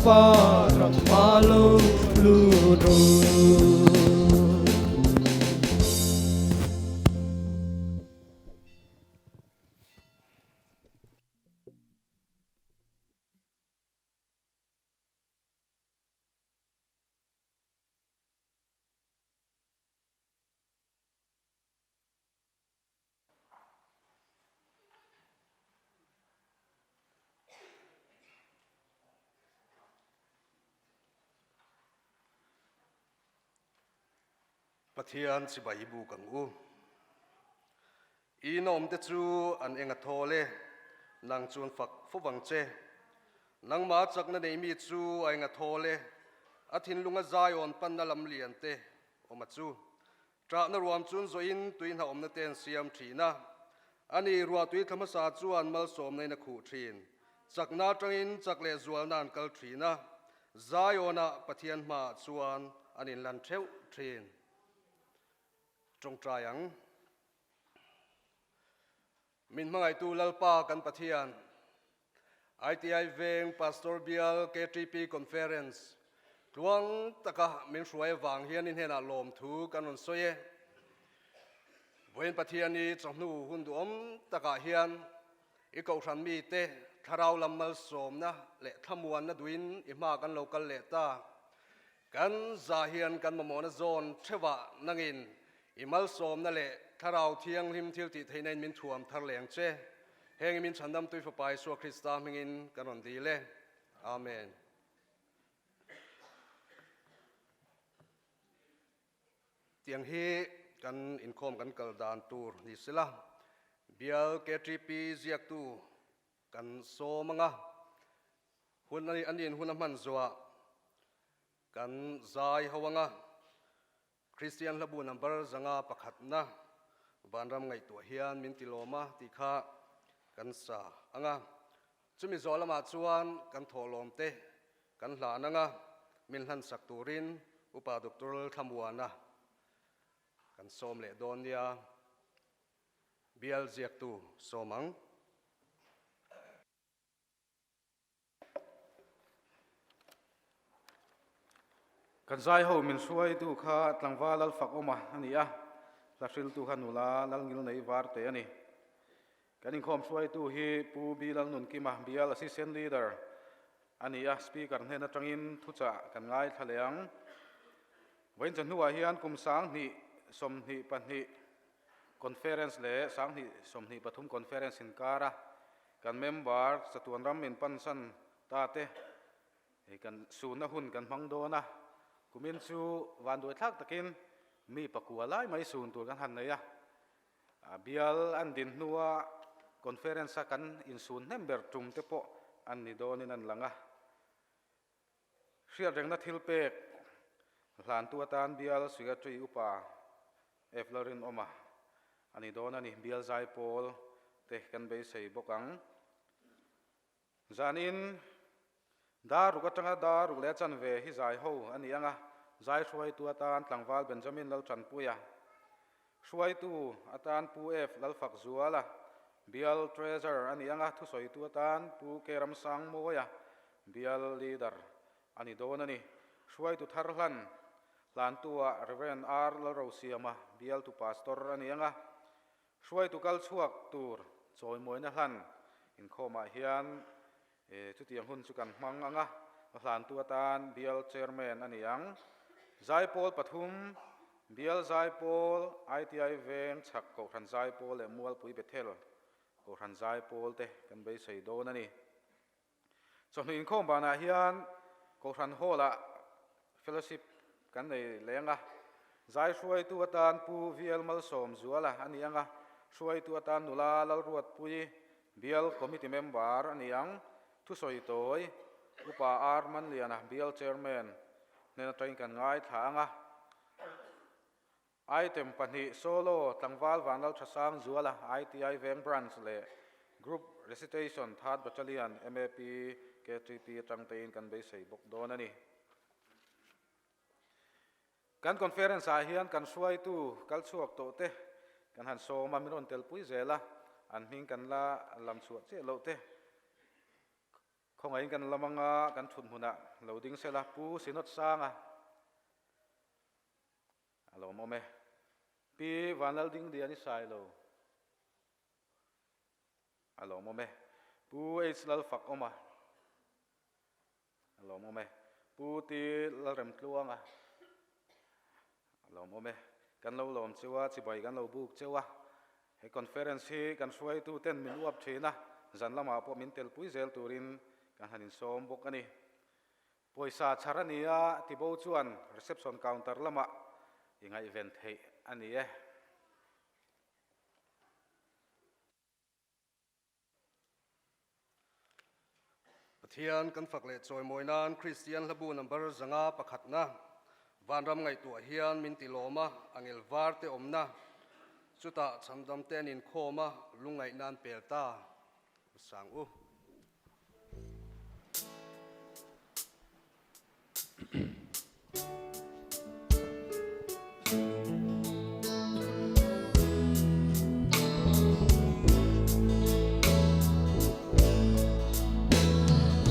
fa ram malo lu ro Pathian si bai bu kang u inom te chu an enga thole nang chun fak fowang che nang ma chak na nei mi chu ainga thole athin lunga zai on pan na lam lian te oma chu tra na ruam chun zo in tuin ha om na ten siam thina ani ruwa tui thama sa chuan mal som nei na khu thin chak na tangin chak le zual nan kal thina zai ona pathian ma chuan anin lan theu thin trong trayang min mangai tu lalpa kan pathian I.T.I Veng Pastor Bial KTP conference tuang taka min hruai wang hian in hena lom thu kan on soye voin Pathianni Chawhnu hun du om taka hian I kau than mi te tharau lammal somna le thamuan na duin I ma kan local le ta kan za hian kan mamona zone thewa nangin imal som na le tharau thiang lim thil ti theinain min thuam thar leng che heng min chandam tui fa pai so Krista mingin kanon di le amen tiang hi kan Inkhawm kan kal dan tur ni sila Bial KTP ziak tu kan so manga hun ani anin hun man zoa kan zai hawanga Christian labu number zanga pakhat na banram ngai tu hian min tiloma tikha kan sa anga chumi zolama chuan kan tholom te kan hla nanga min hlan sak turin upa doctoral thamuana kan som le donia Bial ziak tu somang kan zai ho min suai tu kha tlangwa lal fak oma ania lasil tu khanula lal ngil nei war te ani kan Inkhawm suai tu hi pu bilal nun ki ma Bial assistant leader ania speaker hena tangin thucha kan ngai thaleang voin chan huwa hian kum sang ni som ni pan ni conference le sang ni som ni pathum conference in kara kan member satuan ram min pan san ta te kan suna hun kan mangdona kumin chu wan doi thak takin mi pakua lai mai sun tur kan han neya Bial an din nuwa conference kan in sun member tum te po an ni donin an langa hriat rengna thilpek hlan tu atan Bial secretary upa eflorin oma ani don ani Bial zai pol te kan be sei bokang zanin daru ka tanga daru le chan ve hi zai ho ani anga zai hruai tu atan tlangwal Benjamin lal chan puya hruai tu atan pu f lal fak zuala Bial treasure ani anga thu soi tu atan pu keram sang moya Bial leader ani don ani hruai tu thar hlan lan tua reverend r la ro siama Bial tu pastor ani anga hruai tu kal chuak tur choi moina hlan Inkhawm a hian chu tiang hun chu kan hmang anga hlan tu atan Bial chairman ani ang zai pol pathum Bial zai pol I.T.I Veng chak ko than zai pol le mual pui bethel ko than zai pol te kan be sei don ani chawhnu Inkhawm bana hian ko than hola fellowship kan nei lenga zai hruai tu atan pu vial mal som zuala ani anga hruai tu atan nula lal ruat pui Bial committee member ani ang thu soi toi upa arman liana Bial chairman nena train kan ngai thanga item pani solo tlangwal wanal thasang zuala I.T.I Veng branch le group recitation third battalion MAP K3P tangtein kan be sei bok don ani kan conference a hian kan suai tu kal chuak to te kan han so ma miron tel pui zela an hing kan la lam chuak che lo te không ai kan lamanga kan thun huna loading se la pu sinot sanga alo mo me pi vanal ding dia ni sai lo alo mo me pu es lal fak oma alo mo me pu ti la rem tluanga alo mo me kan lo lom chewa chi bai kan lo buk chewa he conference hi kan suai tu ten min uap thina zan lama po min tel pui zel turin kan hanin som bok ani poisa charania ti bo chuan reception counter lama inga event hei ani e Pathian kan fak le choi moinan Christian labu number zanga pakhatna vanram ngai tu hian min tiloma angel varte omna chuta chandam ten in khoma lungai nan pelta sang u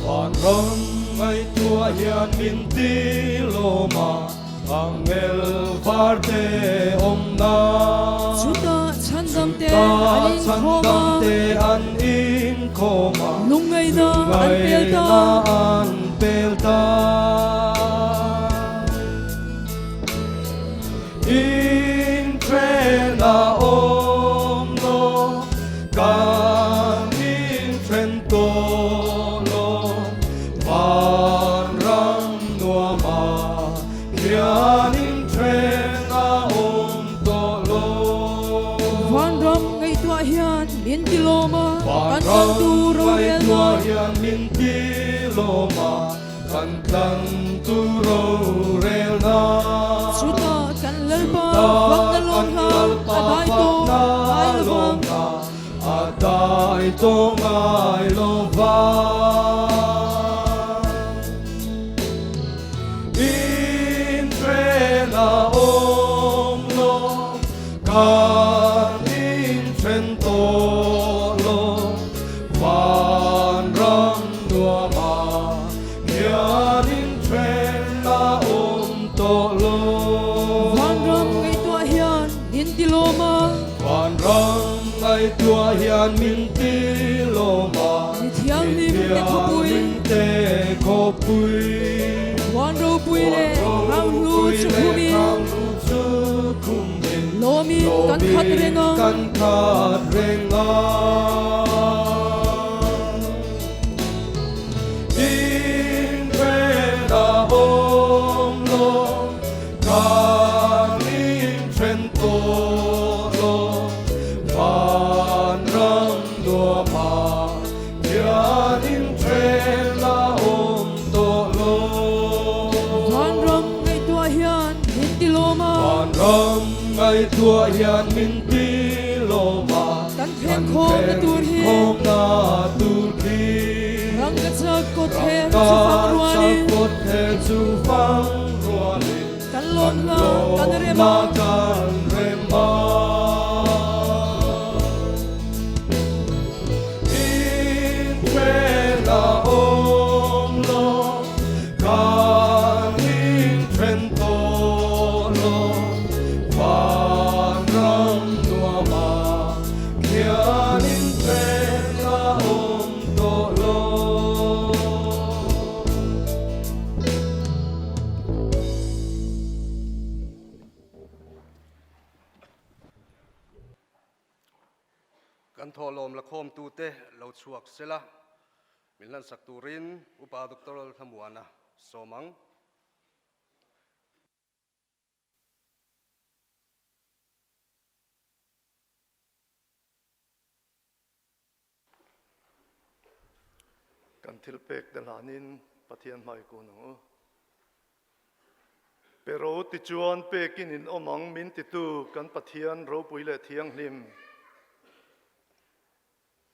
Vanram ngai tua hian min tiloma angel varte omna Chuta chandam te an Inkhawm lungai na an pelta in trena om no kan in tren to no van ram no ma kian in trena om to lo Van ram ngai tua hian min tiloma van kan ram tu ro ngai el tua na hian min tiloma kan tlang tu ro rel na Chuta kan lalpa wang na long ha adai to ai lovang adai to ngai lova in trena om no kan in tren to lo van ram nua ma kian in trena om to lo Van ram ngai tua hian min tiloma Van ram ngai tua hian min tiloma ni thiang lim te khopui te khopui wan ro pui le hang lu chu khumi lomi kan khat renga kan khat renga in trena om lo kan in tren to lo van ram đua ma kian in trena om to lo Van ram ngai tua hian min tiloma Van ram ngai tua hian min tiloma kan khen khom na tur hi khom na tur hi rang ka chak ko the ka chu fang ruani chakot the chu fang ruani kan lom na kan re ma kan rema in trena om lo kan in tren to lo van ram nua ma kian in trena om to lo kan tholom la khom tu te lo chuak sela min lan sak turin upa doctoral thamuana somang kan thil pek dalanin pathian mai ko no pero ti chuan pekin in omang min ti tu kan pathian ro puile thiang hlim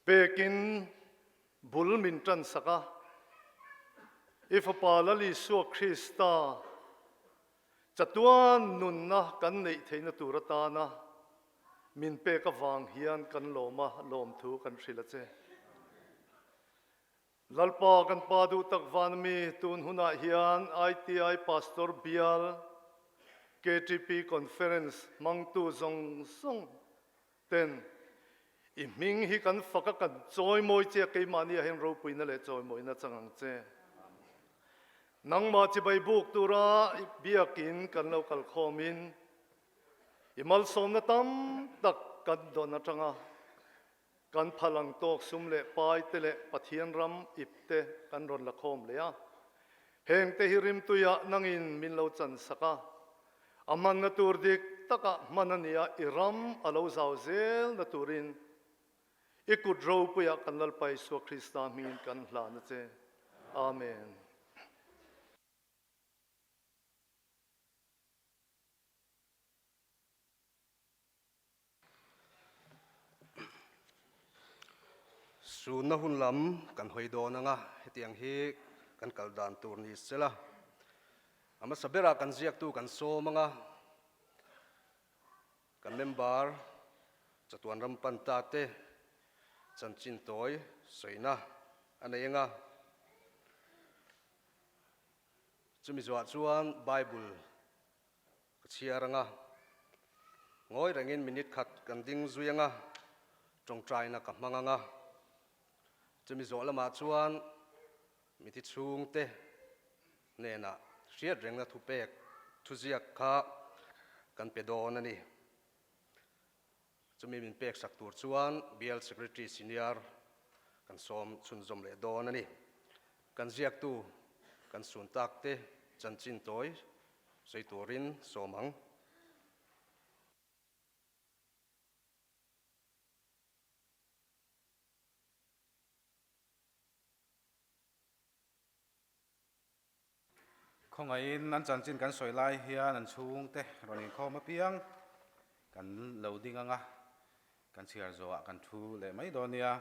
pekin bul min tran saka if apalali so Krista chatuan nun na kan nei theina turata na min pe ka wang hian kan loma lom thu kan hrila che lalpa kan padu tak van mi tun huna hian I.T.I Pastor Bial KTP conference mang tu zong song ten i ming hi kan faka kan choi moi che ke mani hen ro puina le choi moi na changang che nang ma chi bai buk tura biakin kan lo kal khomin imal som na tam tak kan don na changa kan phalang tok sum le pai te le pathian ram ipte kan ron la khom le ya heng te hirim tu ya nangin min lo chan saka aman na tur dik taka manania iram alo zaw zel na turin ikut ro puya kanal pai so Krista min kan hla na che amen su na hun lam kan hoi do na nga hetiang hi kan kal dan tur ni sela ama sabera kan ziak tu kan so manga kan member chatuan ram panta te chan chin toy soina anenga chumi zwa chuan bible chiaranga ngoi rangin minute khat kan ding zuanga tong trai na ka manganga chumi zo lama chuan mi thi chung te nena riat reng na thu pek thu ziak kha kan pe don ani chumi min pek sak tur chuan Bial secretary senior kan som chun zom le don ani kan ziak tu kan sun tak te chan chin toy sei turin somang không ai nan chan chin kan soi lai hian an chung te ron Inkhawm piang kan loading anga kan chiar zo kan thu le mai donia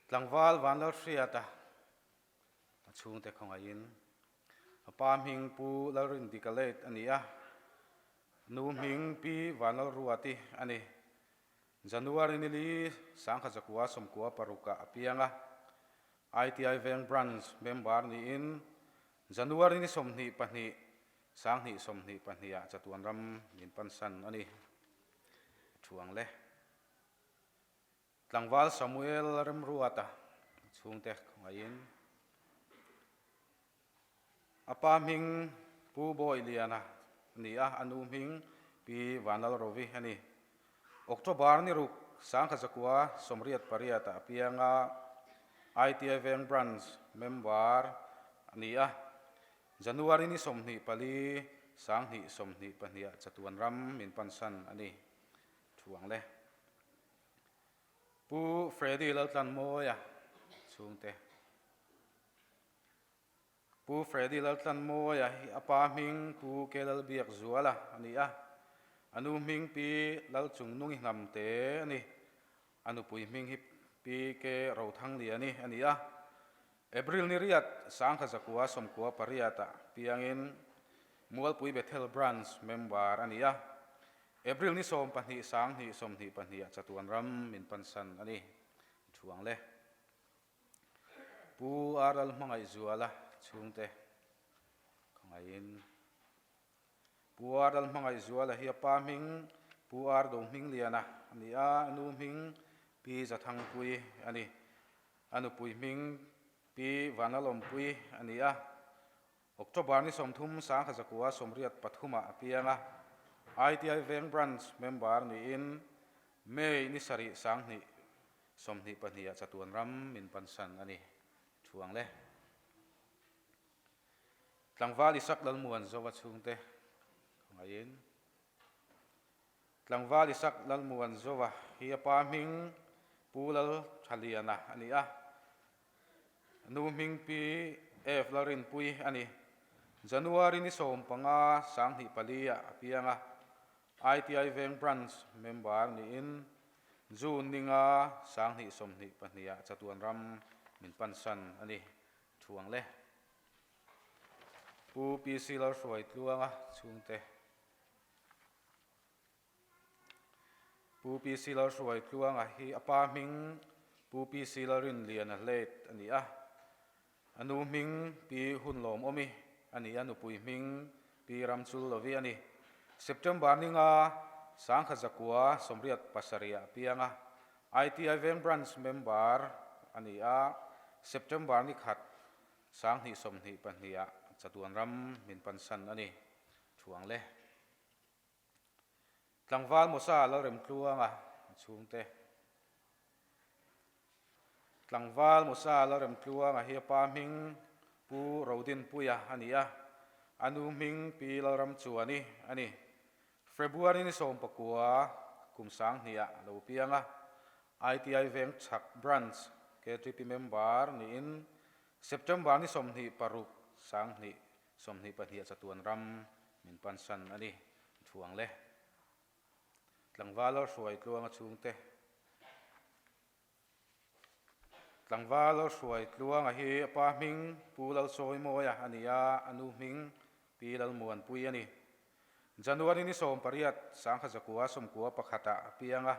tlangwal van lo hriata chung te không ai in pam hing pu la rin dikalet ania nu hing pi van lo ruati ani January ni li sang kha zakwa som kwa paruka apianga I.T.I Veng branch member ni in January ni somni pani sang ni somni pani ya chatuan ram min pansan ani thuang le tlangwal Samuel ram ruata chung te ngain apa ming pu boy liana ni a anu ming pi vanal rovi ani October ni ruk sang kha zakwa somriat pariata apianga I.T.I Veng branch member ania January ni somni pali sang ni somni pania chatuan ram min pansan ani thuang le pu Freddy laltan moya chungte pu Freddy laltan moya apa ming pu kelal biak zuala ania anu ming pi lal chung nungi ngam te ani anu pui ming hip pi ke ro thang ni ani ania April ni riat sang kha zakwa som kwa pariata piangin mual pui Bethel branch member ania April ni som pani sang ni som ni pani chatuan ram min pansan ani thuang le pu aral mangai zuala chungte khangain pu aral mangai zuala hi pa ming pu ar do ming liana ania anu ming pi zathang pui ani anu pui ming pi vanalom pui ania October ni somthum sang kha zakwa somriat pathuma pianga I.T.I Veng branch member ni in May ni sari sang ni somni pania chatuan ram min pansan ani thuang le tlangwal isak lal muan zowa chungte ngain tlangwal isak lal muan zowa hi pa ming pulal thaliana ani a nu ming pi f larin pui ani January ni som panga sang hi palia pianga I.T.I Veng branch member ni in June ninga sang hi som ni pania chatuan ram min pansan ani thuang le pu PC lar roi tluanga chungte pu PC lar roi tluanga hi apa ming pu pupi silarin lian a late ani a anu ming pi hun lom omi ani anu pui ming pi ramchul lovi ani September ninga sangkha zakua somriat pasaria pianga I.T.I Veng branch member ani a September ni khat sanghi somni pahnia chatuan ram min pansan ani chuang le tlangwal mosa lo rem tluanga chungte tlangwal mosa lo rem tluanga hi pa ming pu rodin puya ani a anu ming pi lo ram chu ani February ni som pakua kum sang hnia lo pianga I.T.I Veng chak branch KTP member ni in September ni somni paruk sang ni somni pahnia chatuan ram min pansan ani chuang le tlangwal ruai tluanga chungte tlangwal ruai tluanga hi pa ming pulal soi moya ania anu ming pilal muan pui ani January ni som pariat sangkha zakua somkua pakhata pianga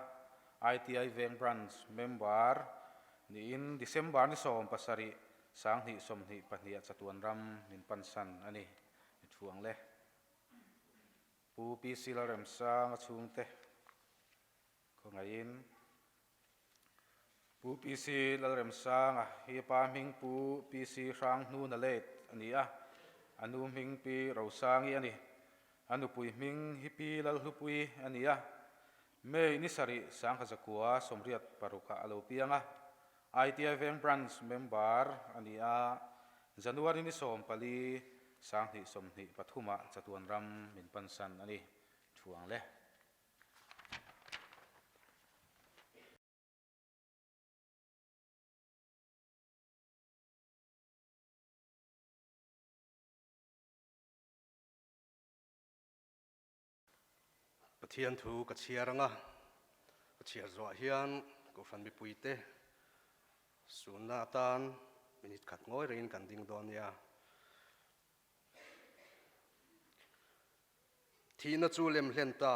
I.T.I Veng branch member ni in December ni som pasari sanghi somni pahnia chatuan ram min pansan ani chuang le pu pi silarem sang chungte ko ngain pu pi silarem sang hi pa ming pu pi si rang nu na let ani a anu ming pi ro sangi ani anu pui ming hi pi lal hu pui ani a me ni sari sangkha zakua somriat paruka alo pianga I.T.I Veng branch member ani a January ni som pali sanghi somni pathuma chatuan ram min pansan ani chuang le Pathian thu ka chiaranga ka chiar zo hian ko fan mi puite sunna tan minit khat ngoi rein kan ding don ya thina chu lem hlen ta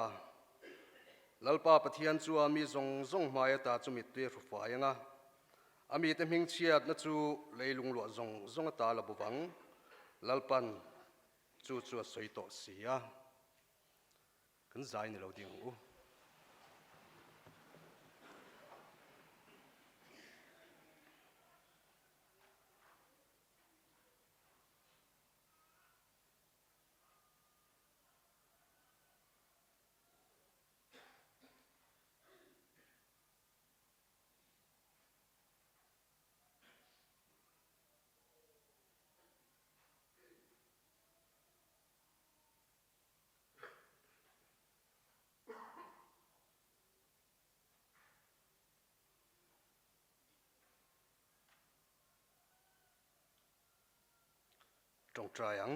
lalpa pathian chu ami zong zong hmaya ta chu mit te ru fa yanga ami te ming chiat na chu leilung lo zong zong ta la buwang lalpan chu chu soi to sia kan zai ni lo ding u trong trayang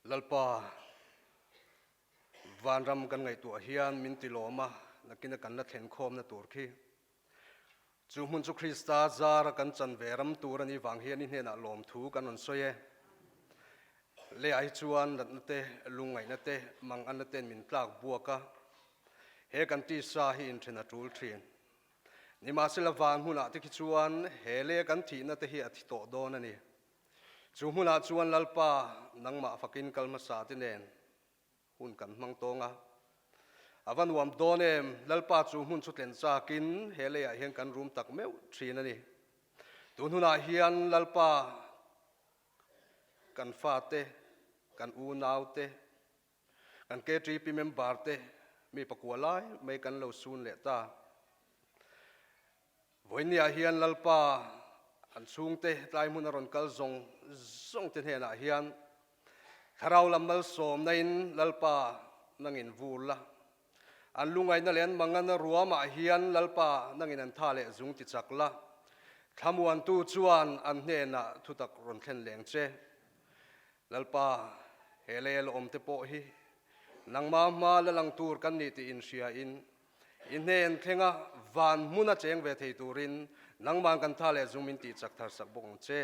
lalpa vanram kan ngai tu hian min tiloma nakina kan la thlen khom na tur khi chu mun chu Krista zara kan chan veram tur ani wang hian ni hena lom thu kan on soye le ai chuan lat na te lungai na te mang an na ten min tlak buaka he kan ti sa hi in thena tul thin ni ma sila van huna te ki chuan he le kan thi na te hi athi to don ani chu huna chuan lalpa nangma fakin kalma sa ti nen hun kan mang tonga avan wam donem lalpa chu hun chu tlen chakin hele a hian kan room tak meu thin ani tun huna hian lalpa kan fa te kan u nau te kan ke tri pi member te mi pakualai mai kan lo sun le ta voinia hian lalpa an chung te tlai mun ron kal zong zong te hena hian tharau lamal som nain lalpa nangin vula an lungai na len mangana ruama hian lalpa nangin an thale zung ti chakla thamuan tu chuan an hne na thutak ron thlen leng che lalpa helel om te po hi nangma ma la lang tur kan ni ti in sia in nen thenga van muna cheng ve thei turin nangman kan thale zung min ti chak thar sak bong che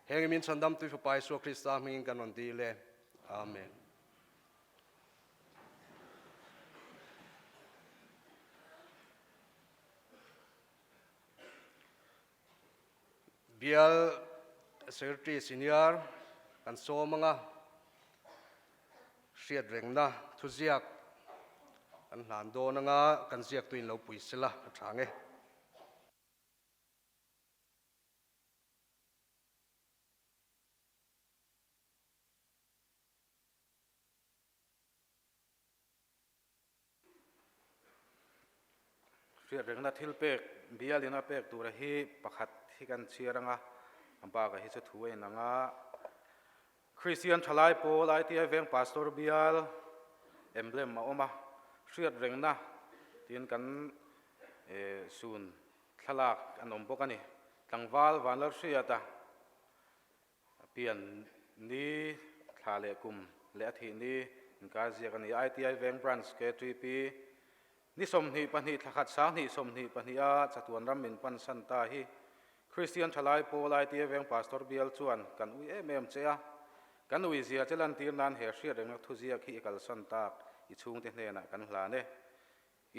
heng min chandam tu fu pai so Krista ming kan on di le amen Bial Secretary Senior kan so manga riat Veng na thu ziak kan hlan do na nga kan ziak tuin lo pui sila athange riat Veng na thil pek Bial ina pek tur hi pakhat hi kan chiaranga amba ka hi chu thu en anga Christian thalai Paul I.T.I Veng Pastor Bial emblem ma oma riat Veng na tin kan sun thalak anom bokani tlangwal vanlar riata pian ni thale kum le athi ni ka zia kan I.T.I Veng branch K3P ni somni pani thakhat sang ni somni pani a chatuan ram min pan san ta hi Christian thalai Paul I.T.I Veng Pastor Bial chuan kan ui em chea kan ui zia chelan tir nan he hria reng thu zia khi kal san tak I chung te hne na kan hla ne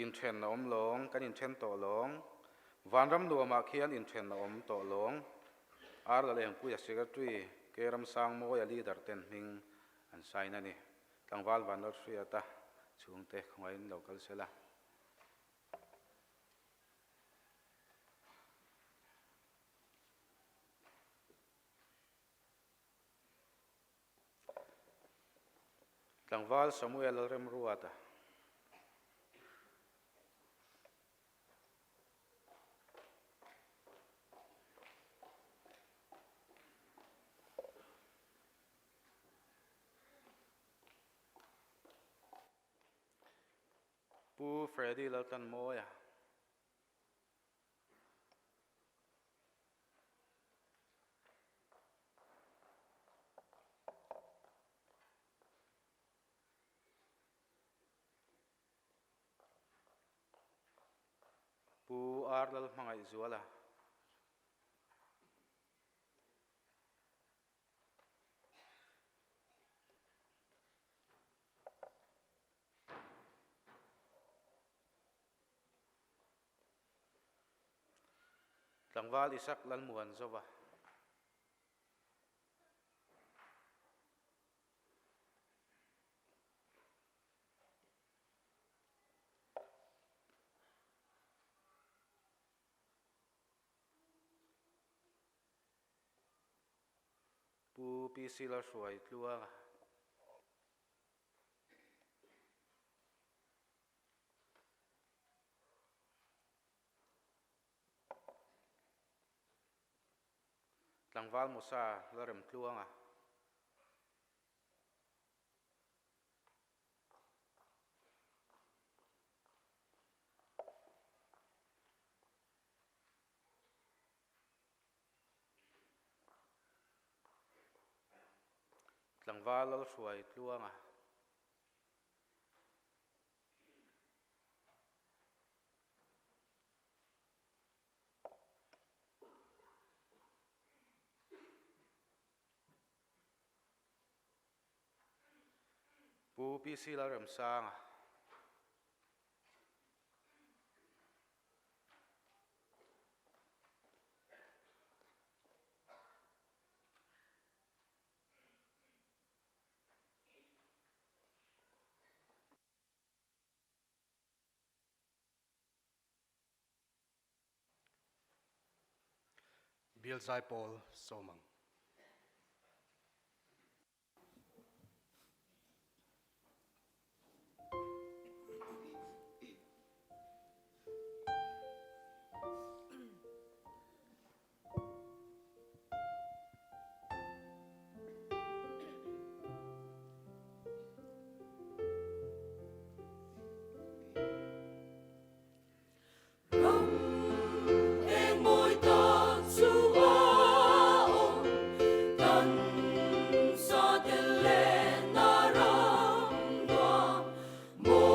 in then na om long kan in then to long van ram nuama khian in then na om to long ar la leng pu ya secretary keram sang mo ya leader ten hing an sai na ni tlangwal van lo hria ta chung te khongai local sela tlangwal Samuel rem ruata pu Freddy laltan moya pu arlal mangai zuala tlangwal Isak lal muan zoba pu PC la suai tlua tlangwal Musa la rem tluanga tlangwal la suai tluanga pu PC la rem sanga Bial Zai Paul Somang em môi ta su áo tan sa tiền lệ na ram đoa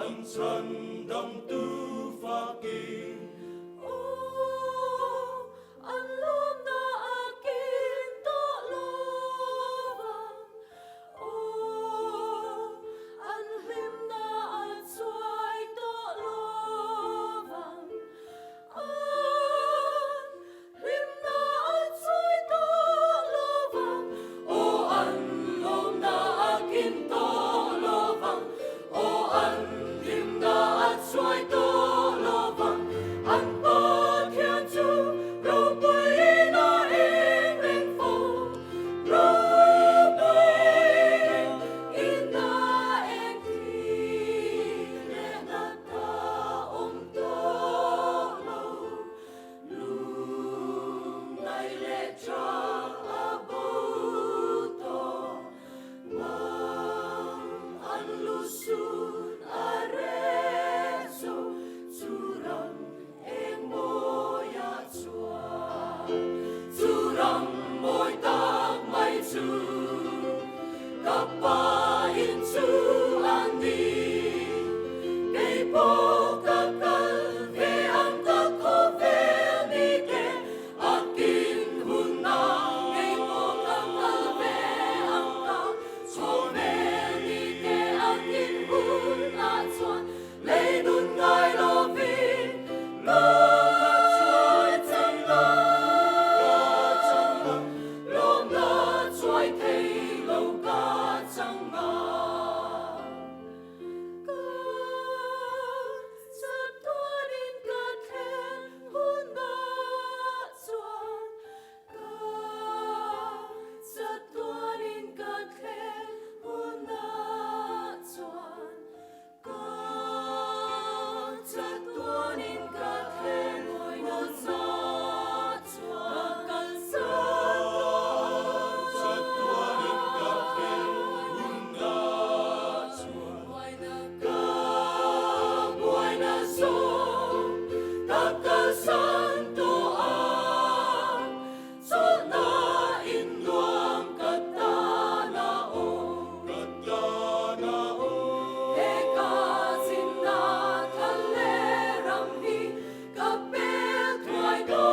an chân đông tu pha kinh an lom na akin to lovan an him na at suai to lovan an him na at suai to lovan an lom na akin to lovan an him na at suai to lovan an Pathian chu râu bơi na in veng phong râu bơi in na em thi lệ na ta to lâu lung nay lệ cha a bố to mang an lu sun a re so churam em moya chua churam moi tak mai chu kapa in chu ani kay po kakal ve ang kakho ve ni ke akin huna kay po kakal ve ang kakho ve ni ke akin huna chuan lei nun ngai lo vin lo chuai chang lo lo na chuai thei lo ka chang ma ka sa tuan in ka then hun na chuan ka sa tuan in ka then hun na chuan ka sa tuan in ka then hun na chuan kal sa tuan in ka then hun na chuan buhay na so kakal santo an so na inuam katanao eka sinna kaleram hi kapel tuay do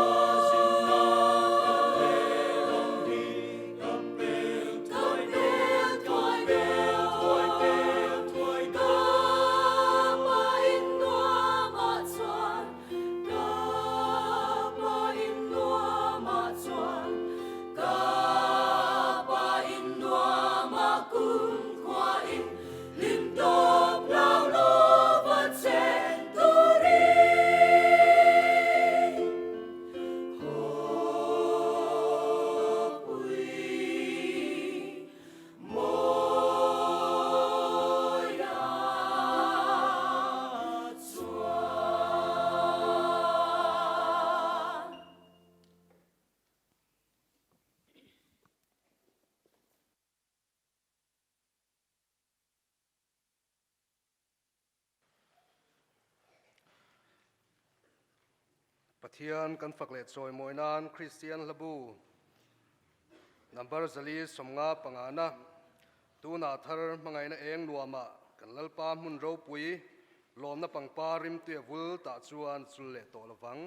Pathian kan fakle choi moinan Christian labu number zali somnga pangana tu na thar mangai na eng nuama kan lalpa mun ro pui lom na pangpa rim tu vul ta chuan chulle to lawang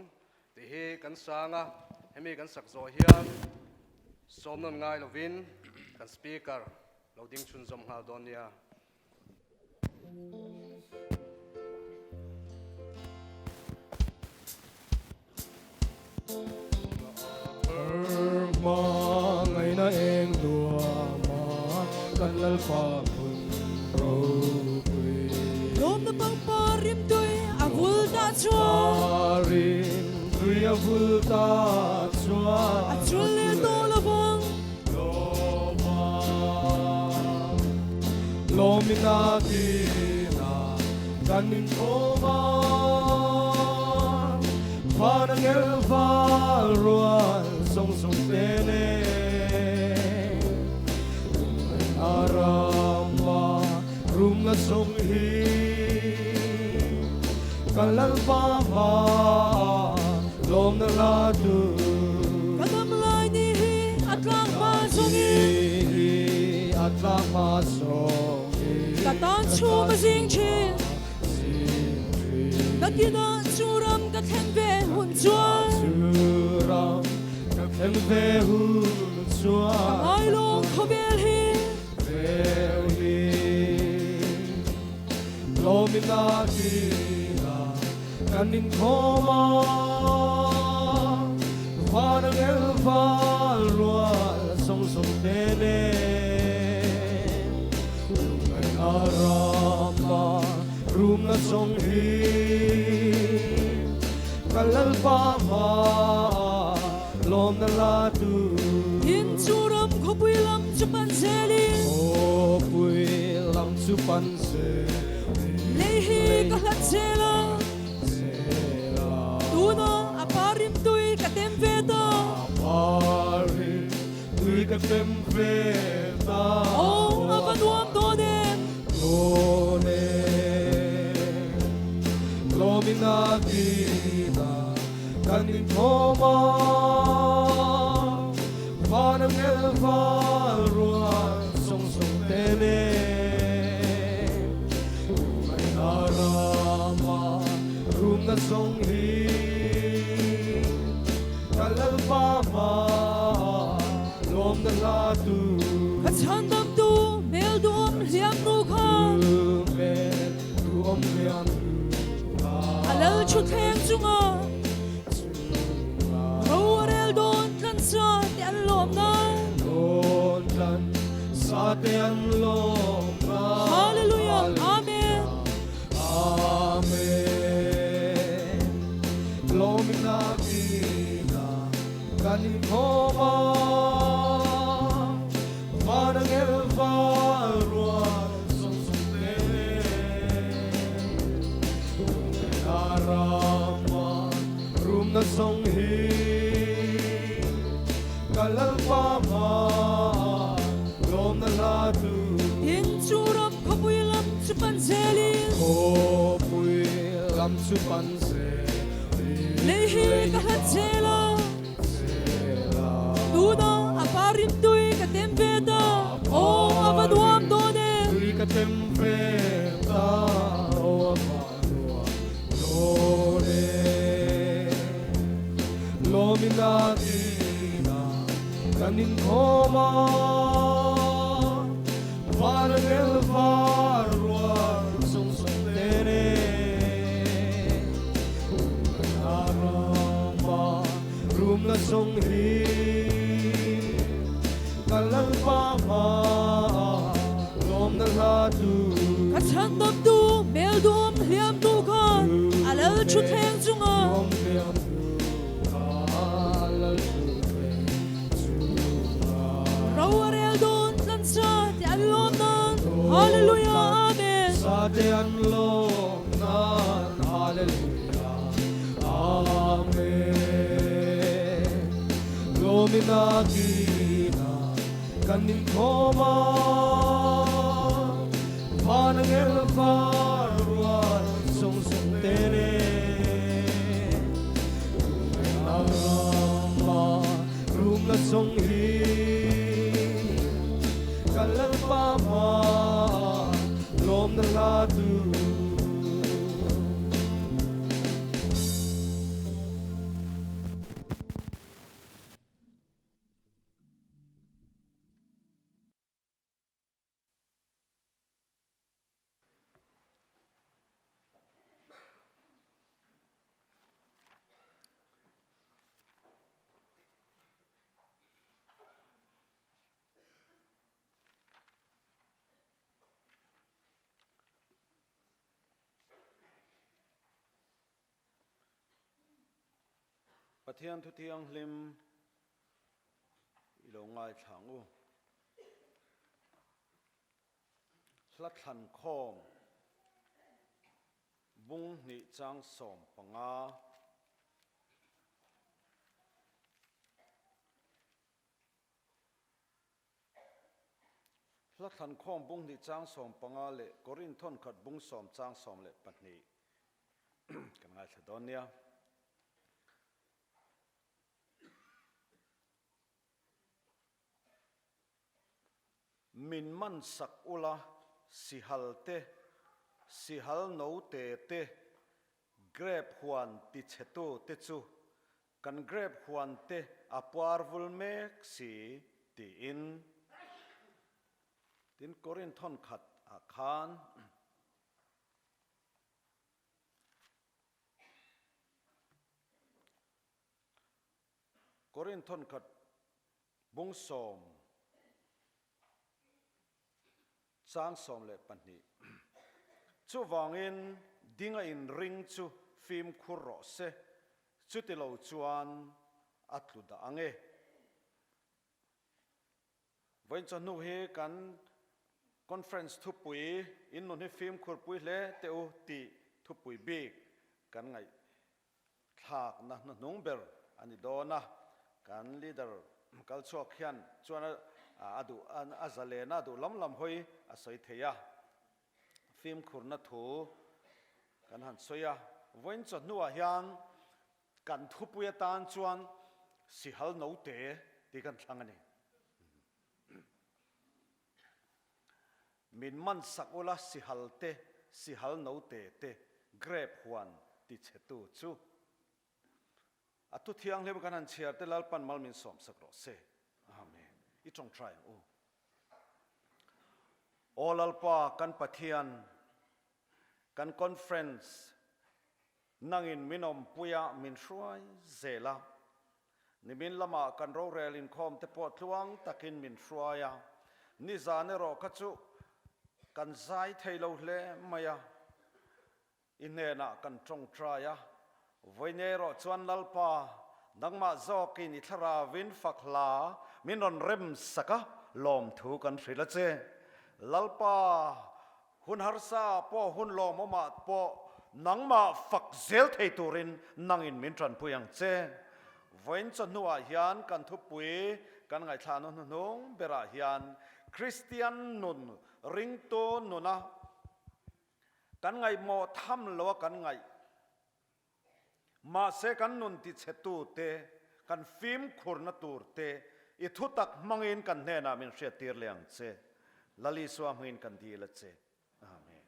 ti he kan sanga hemi kan sakzo hian somnon ngai lovin kan speaker loading chun zom ha donia Ngay na eng lua ma kan lalpa mun ro pui lom na pangparim tuy avul ta chuan Parin tui avul ta chuan chulle to lawang Lomina tina kanin koma Parang elval ruan song song tene Arama rum na song hi Kalalpa ma lom na ladu katamlay ni hi at lang masongi At lang masongi katan chu masing chin akina churam ka thlen ve hun chuan churam ka thlen ve hun chuan ai long khobel hi veli lomina kina kanin khoma vanang elval rual song song tene arama rum na song hi kalal pa ma lom na la tu in churam khopui lam chupan zeli o pui lam chu pan se lei hi ka hlat zela tuna aparim tui ka tem ve ta pari tui ka tem ve ta ong avanuam to dem lone lomina kina kanin thoma vanang elval ruan song song tene may narama rum na song hi kalal pa ma lom na la tu ka chandam tu mel dum liam nu khan mel tu om liam alal chu theng chunga roarel don tlan sa ti an lom na don lan sa te an lom na hallelujah amen amen lomina kina kanin thoma vanang elval ruan song song tene narama rum na song hi kalal pa ma lom na la tu in churam khopui lam chupan zeli o pui lam chu pan se lei hi ka hlat zela tuna aparim tui ka tem ve ta ong avanuam to dem tui ka tem ve ta o manua lone lomina kina kanin khoma vanang elval ruan song song tene narama rum na song hi kalal pa ma lom na la tu ka chandam tu mel dum liam nu khan alal chu theng chunga om liam tu kalal tu roarel don tlan sa ti an lom na hallelujah amen sa te an lom nan hallelujah amen lomina kina kanin thoma vanang elval ruan song song tene narama rum na song hi kalal pa ma lom na la tu Pathian thu thiang hlim ilo ngai thangu thlat than khom bung ni chang som panga thlat than khom bung ni chang som panga le korin thon khat bung som chang som le patni kan ngai thadon nia min man sak ula sihal te sihal no te te grab huan ti chetu te chu kan grab huan te apar vul mek si ti in tin korin thon khat a khan korin thon khat bung som sang som le pani chu wangin dinga in ring chu film khur ro se chu ti lo chuan atlu da ange voin chu nu he kan conference thu pui in no he film khur pui le te u ti thu pui big kan ngai thak na nung ber ani dona kan leader kal chok khian chuan adu azale na du lam hoi asoi theya film khur na thu kan han soya voin chu nu a hian kan thu pui tan chuan si hal no te ti kan thlang ani min man sakula si hal no te grab huan ti chetu chu atu thiang le kan han chiar te lal pan mal min som sakro se amen I trong try olalpa kan pathian kan conference nangin minom puya min shruai zela nimin lama kan ro rel Inkhawm te po tluang takin min shruaya ni zane ro khachu kan zai thailo hle maya inena kan trong traya voine ro chuan lalpa nangma zoki ni thara win fakla minon rem saka lom thu kan thrila che lalpa hun harsa po hun lom ma po nangma fak zel thei turin nangin min tran puyang che voin chu nuwa hian kan thu pui kan ngai thla no nung bera hian Christian nun ringto nuna kan ngai mo tham lo kan ngai ma se kan nun ti chetu te kan film khurna tur te I thu tak mangin kan hne na min hria tir liang che lali suam hin kan di la che amen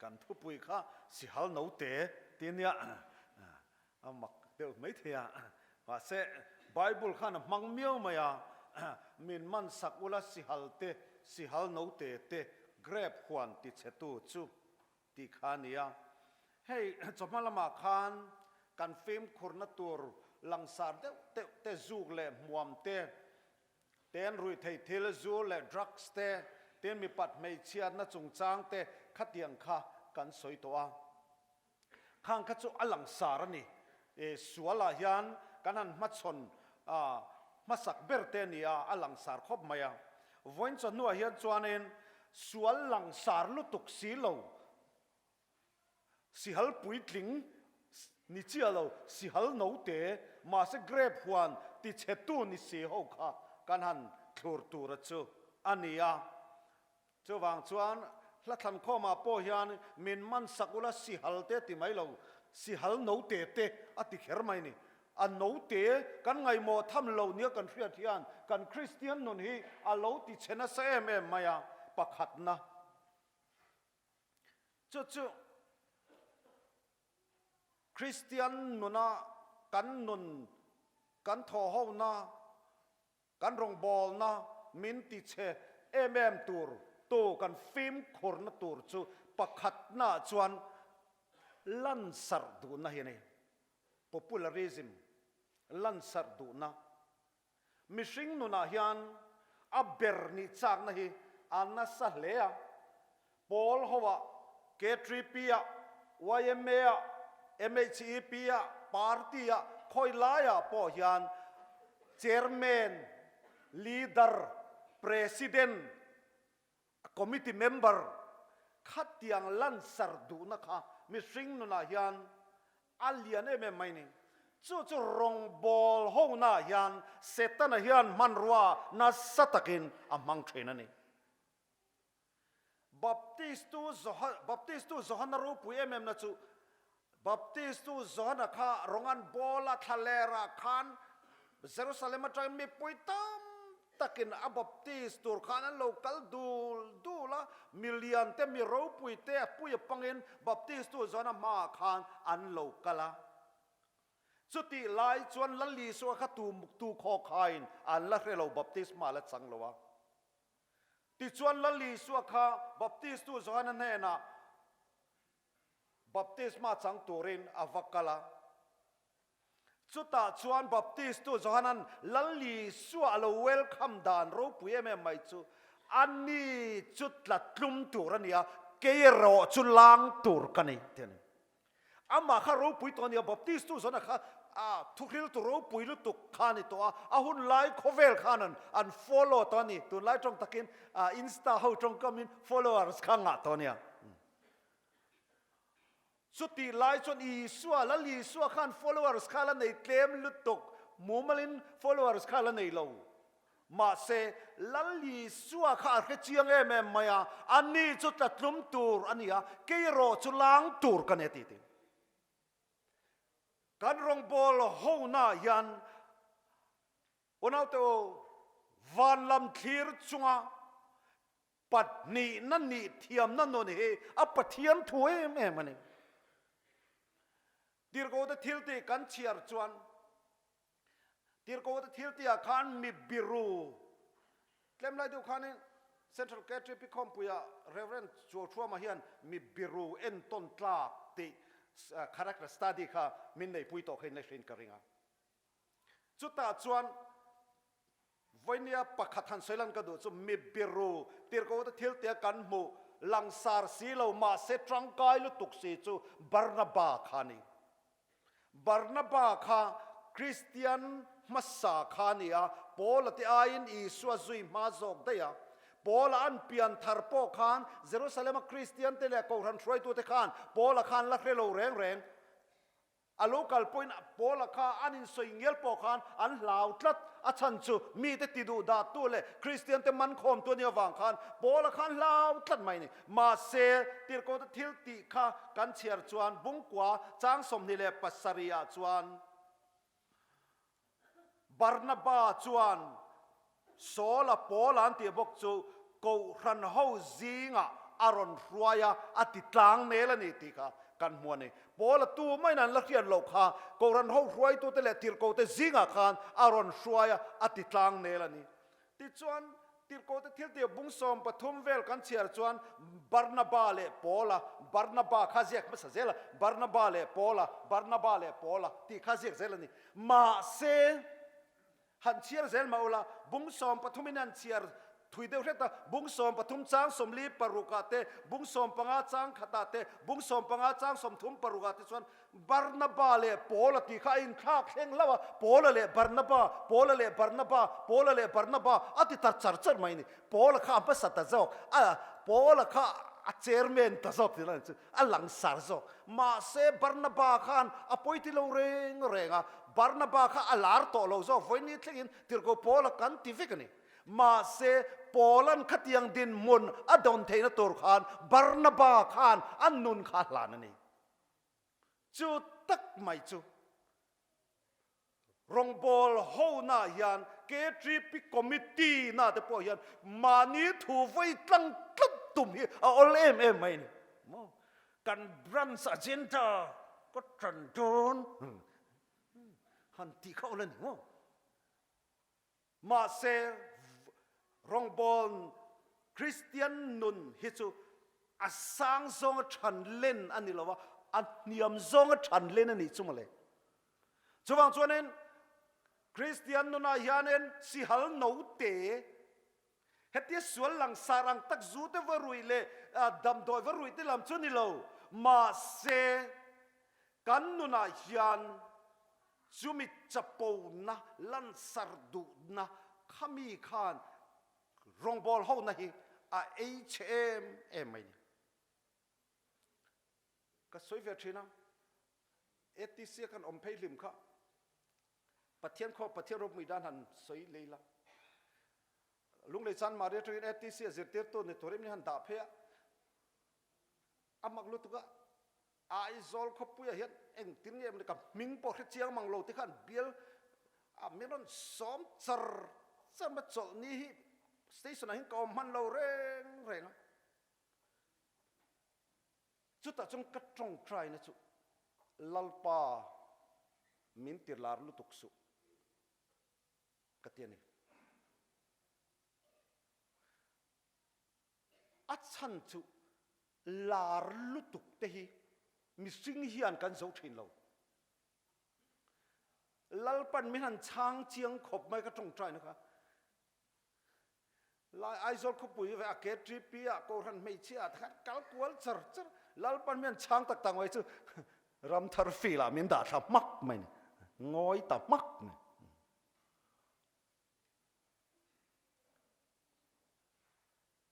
kan thu pui kha si hal no te tin ya amak deu mai thia ma se bible khan mang miao maya min man sakula si hal no te grab huan ti chetu chu ti khania hey chomalama khan kan film khurna tur langsar te zug le muam te ten rui thei thil zu le drugs te ten mi pat mei chiat na chungchang te khatiang kha kan soi to a khang kha chu alangsar ani suala hian kanan machon masak berte nia alangsar khop maya voin chu nu hian chuanin sual langsar lutuk si lo si hal pui tling ni chialo si hal no te ma se grab huan ti chetu ni se ho kha kan han thlur tur chu ania chu wang chuan hla than khoma po hian min man sakula si hal te ti mai lo si hal no te ati kher mai ni an no te kan ngai mo tham lo nia kan hriat hian kan Christian nun hi a lo ti chena sa em maya pakhat na chu Christian nuna kan nun kan tho ho na kan rong bol na min ti che tur to kan film khor na tur chu pakhat na chuan lan sar du na hi nei popularism lan sar du na mishing nuna hian a ber ni chak na hi anna sa hlea pol howa K3P YMA MHEP party khoilaya po hian chairman leader president committee member khatiang lan sar du na kha mi sing nu na hian alian mai ni chu rong bol ho na hian setan hian manrua na satakin amang thena ni baptistu zohanaru pu na chu baptistu zohana kha rongan bola thalera khan Jerusalem atrai mi puitam takin a baptist tur khanan local du la million te mi ro pui te pui pangin baptist tu zona ma khan an locala chuti lai chuan lali so kha tu kho khain an la relo baptist ma la chang lowa ti chuan lali so kha baptist tu zona ne na baptist ma chang turin avakala chuta chuan baptist tu zohanan lalli suwa lo welcome dan ro puye me mai chu ani chutla tlum turania keiro chulang tur kani ten ama kha ro pui to nia baptist tu zona kha thukril tu ro pui lu tu khani to a hun lai khovel khanan an follow to ni tu lai tong takin insta ho tong kamin followers khanga to nia suti lai chon I suwa lali suwa khan followers khala nei claim lutok mumalin followers khala nei lo ma se lali suwa kha khe chiang em maya ani chu tatlum tur ania keiro chulang tur kaneti ti kan rong bol ho na yan onauto van lam thir chunga pat ni nan ni thiam nan no he a pathian thuai em mani dirko the thilti kan chiar chuan dirko the thilti a khan mi biru tlem lai du khan central catholic pikhom puya reverend Chawhnu ma hian mi biru en ton tla ti character study kha min nei pui to khain le hrin karinga chuta chuan voinia pakhathan soilan ka du chu mi biru dirko the thilti kan mu langsar silo ma se trangkai lu tuksi chu barnaba khani Barnaba kha Christian massa khania Paul ti ain Iswa zui ma zok daya Paul an pian tharpo khan Jerusalem Christian te le ko ran throi tu te khan Paul khan la relo reng a local point Paul kha an in soingel po khan an lautlat a chan chu mi te tidu da tu le Christian te man khom tu nia wang khan Paul khan lautlat mai ni ma se tir ko thil ti kha kan chiar chuan bungkwa chang som ni le pasaria chuan Barnaba chuan sola Paul an ti bok chu ko ran ho zinga aron ruaya atitlang nela ni ti kha kan muani Paul tu mai nan la khian lo kha ko ran ho ruai tu te le tir ko te zinga khan aron ruaya atitlang nela ni ti chuan tir ko te thil te bungsom pathum vel kan chiar chuan Barnaba le Paula Barnaba khazek ma sajela Barnaba le Paula ti khazek zelani ma se han chiar zel maula bungsom pathuminan chiar thuideu reta bungsom pathum chang somli parukate bungsom panga chang khatate bungsom panga chang somthum parukate chuan Barnaba le Paula ti kha in kha khleng lawa Paula le Barnaba ati tar char mai ni Paula kha pa sata zo Paula kha a chairman ta zok tilan chu a lang sar zo ma se Barnaba khan appointee lo renga Barnaba kha alar to lo zo voini thlengin tirko Paula kan tifikani ma se Paulan khatiang din mun adon theina tur khan Barnaba khan annun kha hlanani chu tak mai chu rongbol ho na yan K3P committee na te po yan mani thu voi tlang tlat tum hi all em mai ni mo kan branch agenda ko tran don han ti kho len mo ma se rongbol Christian nun hi chu asang zong than len ani lawa an niam zong than len ani chumale chuwang chuanen Christian nuna hianen si hal no te hetia sual lang sarang tak zu te varui le dam doi varui te lam chuni lo ma se kan nuna hian chumi chapo na lan sardu na khami khan rongbol ho na hi a HM mai ka soi ve thina ATC kan om phei lim kha pathian kho pathian rop midan han soi leila lung le chan mare to in ATC zirtir to ne torim ni han da phe amak lu tu ga ai zol kho puya hian eng tin nge ka ming po chiang mang lo ti khan bial a miron som char สมัจจนี้สเตชันนั้นก็มันเราเร่งนะจุดแต่จงกระจงใจนะจุลัลปามินติลาร์ลุตุกสุกระเทียนนี่อัดฉันจุลาร์ลุตุกเตหีมิสิ่งที่อันกันเจ้าถิ่นเราลัลปันมิหันช้างเชียงขบไม่กระจงใจนะคะลายไอโซลขบุยเวอเกตริปีอะโกรันไม่เชื่อทัดกัลกวลเจอลัลปันมิหันช้างต่างๆไว้จุรำทาร์ฟีละมินดาทับมักไหมงอยตับมัก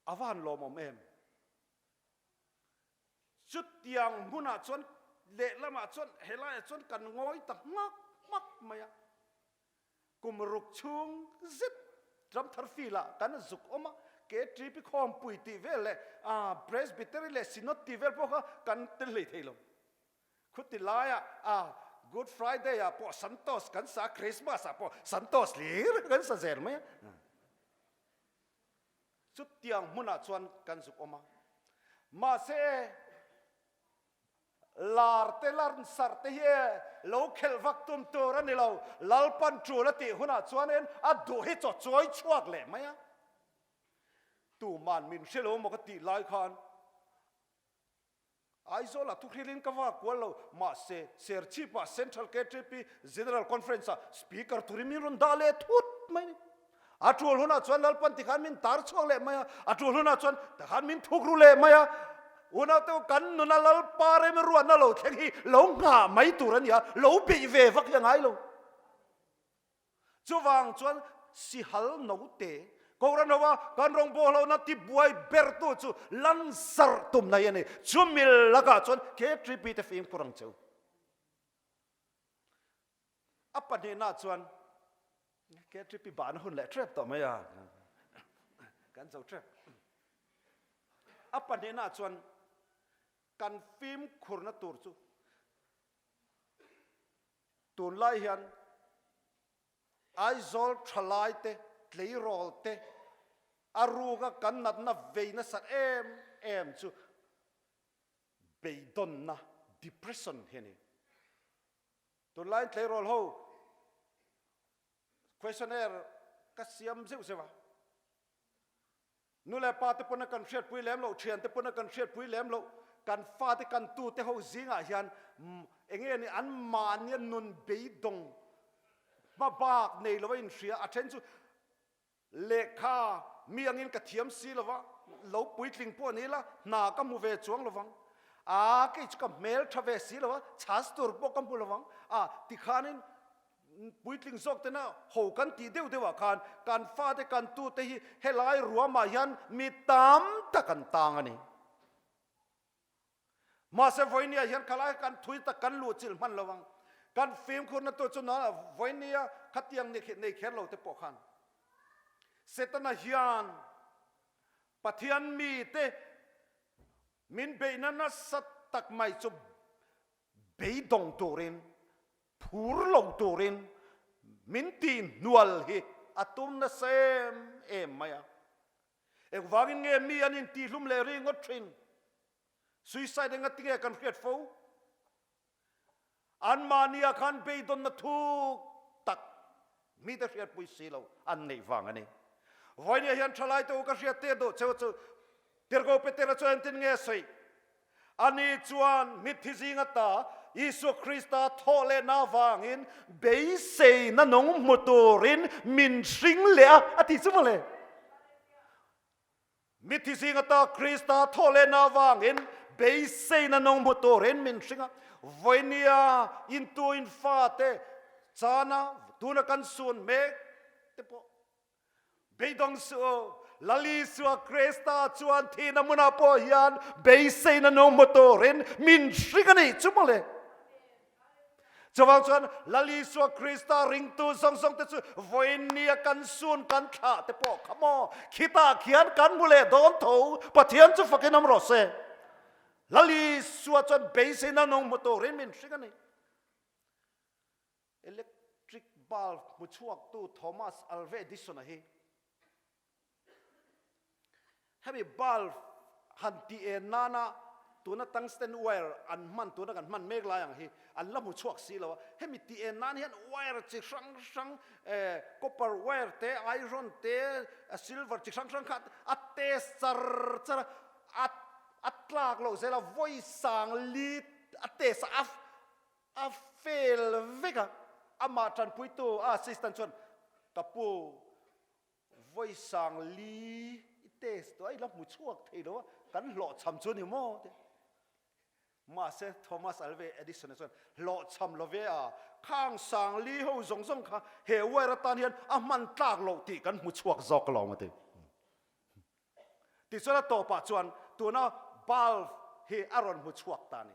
อาวานโลมอมเอมจุดยังมุนาชวนเละละมาชวนเฮลัยชวนกันงอยตับมักไหมกุมรุกชุงซิบรำทาร์ฟีละกันจุกอมาเกตริปิคอมปุยตีเวลเลยเพรสบิเตอร์เลยสินอตีเวลพวกกันเตลิเทลงคุติลายGood Friday พอสันโตสกันสาคริสต์มาสพอสันโตสลีร์กันสะเสริมไหมจุดยังมุนาชวนกันสุกออกมาเสลาร์เตลาร์สัร์เตเฮเราเคลวักตุมตัวรันนี่เราลัลปันจูลติหุนาชวนเองดูให้จดจ่อยชวกเลยไหมตูมันมินเชลโอมกติไลคันไอโซล่ะทุกทีลินก็ว่ากวนเรามาเซอร์ชิปะเซ็นทรัลเกตรีเจเนอเรลคอนเฟอเรนซ์สปีกเกอร์ทุริมิรุนดาเลทุดไหมอัตรุลหุนาชวนลัลปันติขันมินตาร์ชวงเลยไหมอัตรุลหุนาชวนติขันมินทุกรุเลยไหมอุณาเตวกันนุนาลัลปาเรมรวนนั่นเราแค่ที่เราหงาไม่ตุรันยาเราไปเวฟักยังไงเราจวางชวนสิฮัลโนเตก็รันว่าการรองบอลเรานัดที่บวยเบอร์ตูจูลันซาร์ตุมนายนี่จุมิลลักจวนเคทริปีเตฟิมกุรังเจ้าอัปปะเนน่าจวนเคทริปีบานหุ่นเละทริปต่อไม่ยากกันเจ้าทริปอัปปะเนน่าจวนกันฟิล์มขุรนัตูร์จูตูนไลเฮียนไอโซลทลายเตเลยรอลเตอารูกกันนัดนับเวนัสเอ็มจูเบยดอนนะ depression เฮนี่ตัวไลน์เลยรอลเขา questionnaire ก็เสียมเสียวเสียวนู่นแหละป้าเตปนกันเชียดปุยแหลมเราเชียนเตปนกันเชียดปุยแหลมเรากันฟ้าเตกันตูเตเขาจิงอ่ะยันเองนี่อันมาเนี่ยนุนเบยดงมาบากในเราอินเสียอาเชนจูเลขามีอย่างนี้กระเทียมซีละวะเราปุยทิ้งพวกนี้ละนาก็มูเวจวงละวังก็จะกับเมลทเวซีละวะชัสตูร์ปกัมพูละวังที่ขานินปุยทิ้งซอกเตนะหูกันตีเดียวเดียวกันการฟาดกันตูเตhiเฮลายรัวมายันมีตามตะกันต่างอันนี้มาเซฟอยนี่ยันขลายกันทุยตะกันลู่จิลมันละวังการฟิล์มคนนั้นตัวจุนนั้นวอยนี่ขัดยังในเขตเราเตปอขันเสตนาฮิอันปัทยันมีเตมินเบนันสัตตักไม่จุบเบยดงตัวเรนพูรลงตัวเรนมินตีนนวลฮิอัตุมนัสเอ็มมายาเอกวากินเงมีอันอินตีลุมเลริงอทรินสุยไซด์งัดติเงกันเขียดฟูอันมานียคันเบยดงนัทุกตักมีแต่เขียดปุยสีเราอันนี้ฟังอันนี้วันนี้ยันทลายตัวก็เสียเตะดูเจ้าเดี๋ยวก็ไปเตะชวนตินเงยสิอันนี้ชวนมิตรที่งตายิสุคริสต์ทอเลนาวังอินเบยเซนันงมุตูรินมินสิงเลียอธิสมเลยมิตรที่งตาคริสต์ทอเลนาวังอินเบยเซนันงมุตูรินมินสิงวันนี้อินตัวอินฟาเตจานะดูนักันส่วนเมกเตปเบยดงสูลลิสวคริสตาชวนทีนมุนาโปยันเบยเซนนงมโตเรนมินสิกันนี่จุมาเลยจวางชวนลลิสวคริสตาริงตูสองเตจูวันนี้กันส่วนกันขาเตปขโมคิตาเขียนกันบุเลโดนทูปะเทียนจูฟักน้ำรสลลิสวชวนเบยเซนนงมโตเรนมินสิกันนี่อิเล็กทริกบัลมุชวกตูโทมัสอัลเวดิสนะฮี hemi bal hanti e nana tuna tungsten wire an man tuna kan man mek la yang hi an lamu chuak si lo hemi ti e nan hian wire chi sang copper wire te iron te silver chi sang khat atte sar char atlak lo zela voice sang li atte sa a fail vega ama tran puito assistant chon kapu voice sang li test to ai lamu chuak thei lo kan lo cham chu ni mo mà sẽ Thomas Alva Edison nói lọ chăm lo về khang sang li ho zong zong kha he wa ra tan hian a man tlak lo ti kan mu chuak zok lo ma ti so la to pa chuan tu na bal he aron mu chuak ta ni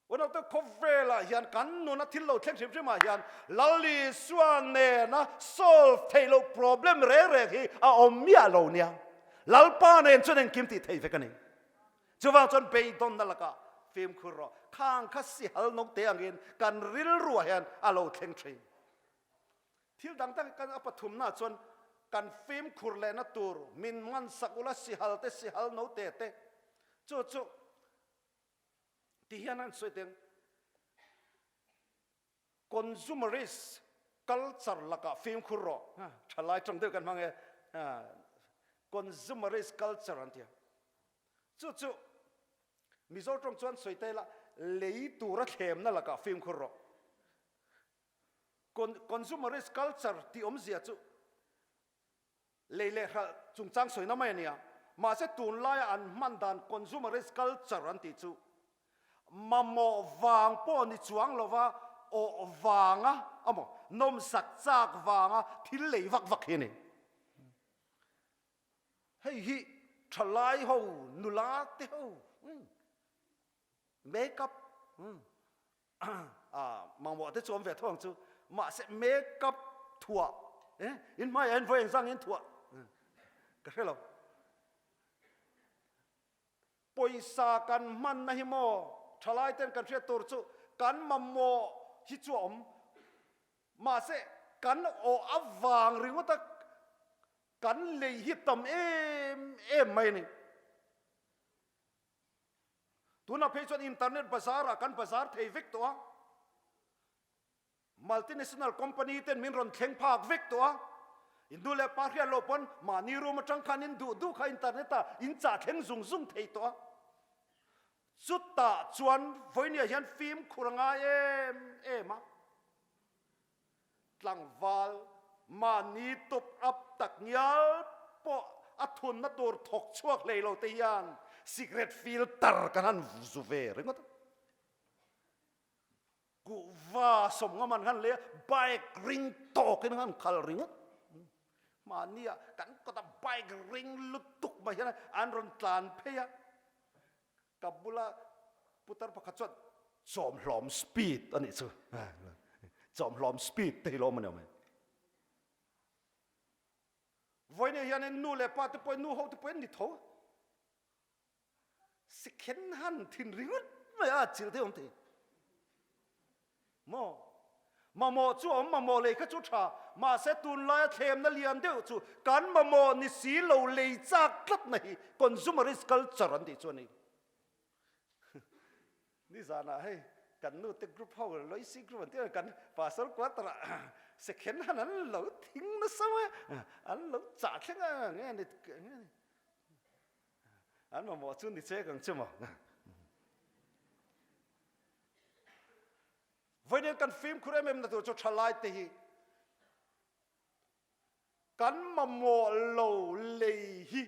wana to kovela hian kan no na thil lo thleng thim ma hian lali suan ne na solve thei lo problem re hi a om mia lo nia lalpa ne chuan kim ti thei ve kan ni chú vang chọn bay don đó là cả phim khur rồi khang khát si hal nông tế anh in can ril ruột hen alo theng thei thiếu đằng tăng can apa thum na chọn can phim khur le na tur min man sakula si hal nông tế te chú thì hiện anh suy tiếng consumerist culture là cả phim khur rồi trả lại trong đó can mang nghe consumerist culture anh thiệt chú mi zo trong chuan soi te la lei tura khem na la ka film khur ro consumerist culture ti om zia chu le kha chung chang soi na mai nia ma se tun lai an man dan consumerist culture an ti chu mamo wang po ni chuang lova o wanga amo nom sak chak wanga thil lei vak hi ni hei hi thalai ho nula te ho makeup mang bộ te chom ve thong chu ma se makeup thua in mai en voi sang in thua ka hello poisa kan man na hi mo thalai ten kan thre tur chu kan mammo hi chu om ma se kan o awang ringo ta kan lei hi tam em mai ni tu na phei chon internet bazar kan bazar thei vek to multinational company ten min ron thleng phak vek to indule paria lopon mani room atang khanin du kha internet ta in cha thleng zung thei to chutta chuan voinia hian film khuranga em tlangwal mani top up tak nyal po athun na tur thok chuak leilo te yan secret filter kan zu ve ringot ku va som ngaman han le bike ring to ken han khal ringot mania kan ko ta bike ring lutuk ma hian an ron tlan pheya kabula putar pakhat chom hlom speed ani chu chom hlom speed te lo man voi ne hian nu le pa te poi nu ho te poi ni tho se khen han thin ringut ma chil te om te mo chu om mo le kha chu tha ma se tun la them na lian deu chu kan mo ni si lo le chak klat nei consumerist culture an ti chu ni ni zana hey kan nu te group ho loi si group an te kan pasal kwatra se khen han an lo thing na saw an lo cha theng nghe ni an mo chu ni che kang chu mo voi ne kan film khure mem na to cho thalai te hi kan mo lo le hi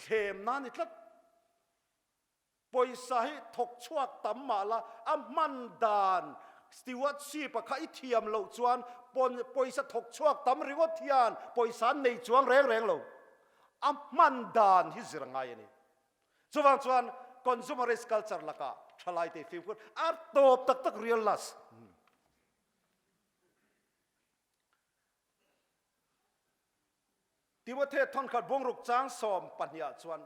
khem na ni tlat poisa hi thok chuak tam ma la amman dan stewardship ka I thiam lo chuan poisa thok chuak tam ringo thian poisa nei chuang reng lo amman dan hi zirangai ni chuwang chuan consumerist culture laka thalai te film kur ar top tak real las Timothy thon khat bongruk chang som pania chuan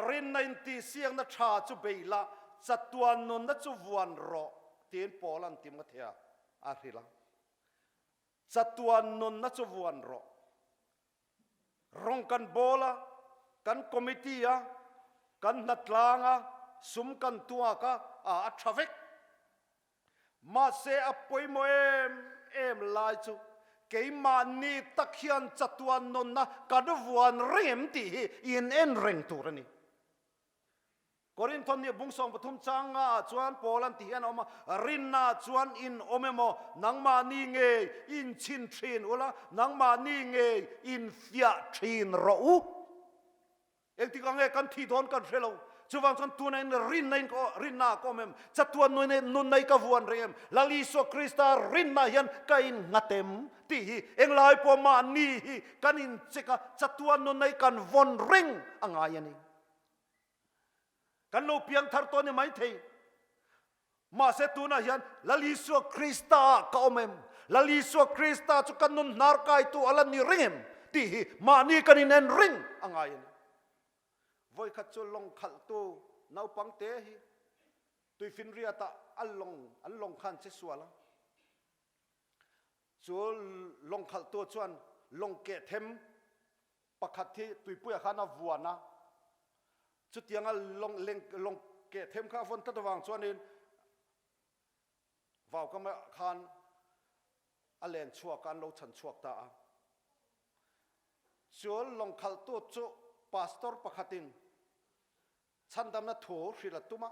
rin 90 siang na tha chu beila chatuan non na chu vuan ro tin polan Timothy a hrila chatuan non na chu vuan ro รองกันโบละกันคอมมิตี้อะกันนัดลางอะสุมกันตัวก็อัทเวกมาเสียปอยโมเอ็มลายจูเกี่ยมานี่ตะเคียนจัตวันนนนะกันวันเรียมตีอินเอ็นเร่งตัวนี่กอรินทอนเนี่ยบุงสองปฐุมจังจวนโปแลนด์ที่เห็นออกมารินนาจวนอินโอเมโมนังมานี่เงยอินชินทรีนอุละนังมานี่เงยอินฟิอาทรีนรอูเอกที่กังเงกันที่โดนกันเฟลจูวังสันตัวนั้นรินนั้นก็รินนาก็เมมจัตวันนุนในกวนเรียมลาลิโซคริสตารินนายันกัยงัดเต็มที่เองลายพอมานี่กันอินเจกจัตวันนุนในกันวนเร่งอ่างยันนี่กันโลเพียงทาร์ตัวนี่ไม่เทมาเสตุนะยันลาลิโซคริสตาก็เมมลาลิโซคริสตาจุกันนุนนารกายตัวอลันนี่เร่งที่มานี่กันอินเอ็นเร่งอ่างยันvoi khat chu long khal tu nau pang te hi tui fin ria ta allong khan che suala chu long khal tu chuan long ke them pakhat thi tui puya khana vuana chu tianga long ke them kha von ta wang chuan in vào ka ma khan alen chuak kan lo chan chuak ta chu long khal tu chu pastor pakhatinฉันดำนัดถูสิละตุ้ม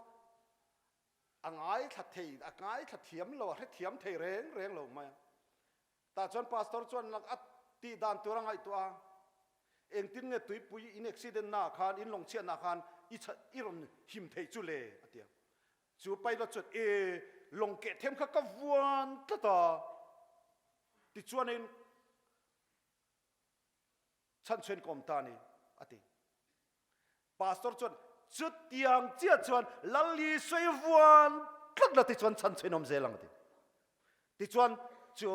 อ่างไอ้ขัดเทียอ่างไอ้ขัดเทียมเราให้เทียมเทียเร่งเราไหมแต่จนพาสตอร์จนนักอัดตีดานตัวร่างไอ้ตัวเองทิ้งเงตุยปุยอินเอ็กซิเดนนาคานอินลงเชียนนาคานอีรอนหิมเทจุเล่เดียวจูไปแล้วจุดลงเกตเทมข้ากวนก็ต่อติดชวนเองฉันเชิญกรมตานี่อดีพาสตอร์จนจุดยังเจียจวนลลีสวยวันก็ละติจวนฉันเชนอมเซลังติจวนจู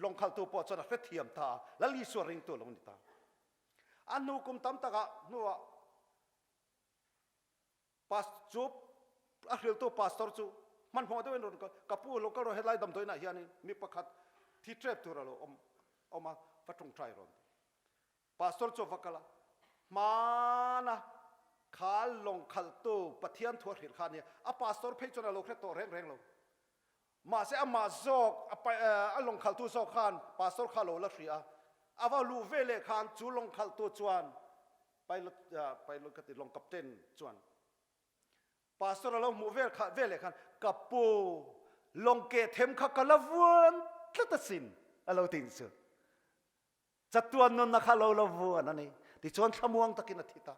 ลงขัลตัวปอจวนเฟทียมตาลลีสวยริงตัวลงนิตาอันนู้กุมตั้มตากะนัวปัสจูอัคเรลตัวปัสตอร์จูมันพอตัวเองรู้กับผู้ลูกก็เราเห็นไล่ดำตัวน่ะเฮียนี่มีประคัดที่เทรปตัวเราเอามาฟัดตรงไตรอนปัสตอร์จูฟักละมานะขาลงขัลตูปะเทียนทัวร์หินขาเนี่ยอาปาสตอร์เพจจนเราแค่ตัวเร่งเรามาเสียมาโจกไปลงขัลตูโจกขานปาสตอร์ขาโลละเสียอาว่าลูเวเลขานจูลงขัลตูจวนไปลงกติลงกัปเตนจวนปาสตอร์เรามูเวเลขานกับปูลงเกตเทมขากลาวนก็ตัดสินเราติงสุดจัตุวันนนนักเราวนนั่นนี่ที่จวนขมวงตะกินทิตา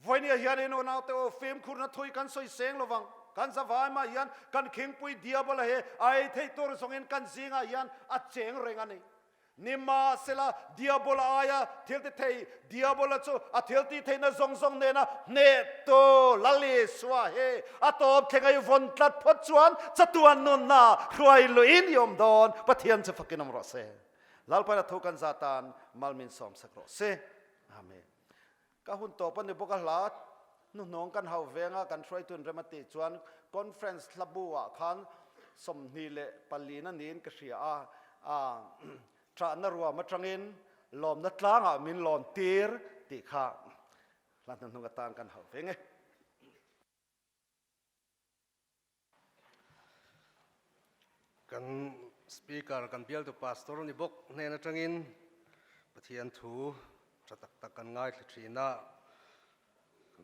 วันนี้ยันเองน่าเตอฟิล์มคุณนัทยกันสวยเสียงระวังกันสบายมายันกันเข่งปุยเดียบละเฮไอเทตัวส่งเงินกันซิงายันอัดเจงเร่งอันนี้นิมาเสละเดียบละอายะเทลติเทเดียบละจูอัดเทลติเทน่ะซงเนนะเนโตลลิสวาเฮอัตอบเทงไอวันตัดพดจวนจัตุวันนนน่ะรวยลุยนยมดอนปะเทียนจะฟักกินน้ำรสเซลาลไปละทุกันซาตานมัลมินสอมสักรสเซอาเมนก็หุ่นโตปันในบุกหลาดนุ่งน้องกันเฮาเวงกันช่วยตุนเรมาติจวนคอนเฟรนซ์ลับบัวขันสมนีเลปลีนันนินกษีทรานรัวมาจังอินลมนัดล้างมินลมตีร์ติข้าหลังนั้นนุ่งตานกันเฮาเวงกันสปีกเกอร์กันเบียลตัวพาสตอร์นี่บอกเนนจังอินปะเทียนทูจะตักกันง่ายทีน่า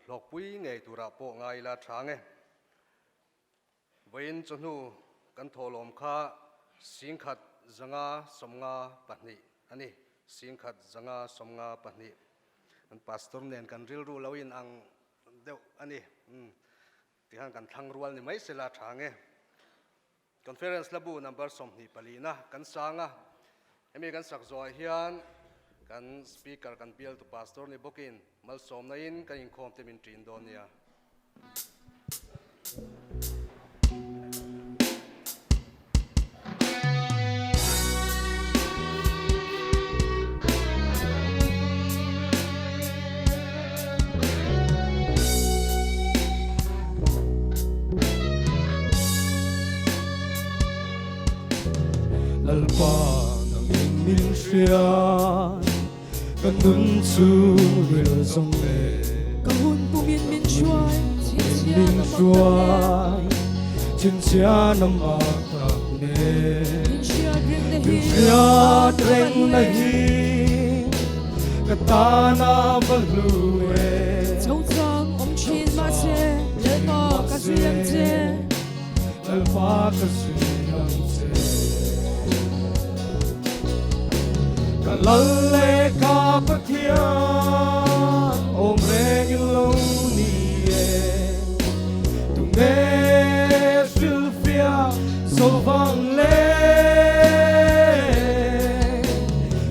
หลอกปุ้ยไงตัวราโปง่ายละช้างไงเว้นจนหูกันโทลมข้าสิงขัดจังอาสมงาปันนี่อันนี้สิงขัดจังอาสมงาปันนี่มันพาสตอร์เนนกันริลรูเราอินอังเดี๋ยวอันนี้ที่หันกันทั้งรัวนี่ไม่เสียละช้างไงคอนเฟอเรนซ์ระบุนัมเบอร์สมนี่ปลีนะกันสางอ่ะมีกันสักจอยเฮียนกันสปีกเกอร์กันเบียลตัวพาสตอร์นี่บอกอินมาสมในอินกันอินคอมเตมินทรีนโดนีย Alpa ng inyong siya kan nun chu ril song le Kahun pumin min shuai min shuai chin chia nam a tak ne Min shia drink the min hill chia dreng na hi katana balue Châu trang om chin ma che le to ka siam che alfa ka siyam se kalale ka pathian om reng lo ni e tu me sylvia so vang le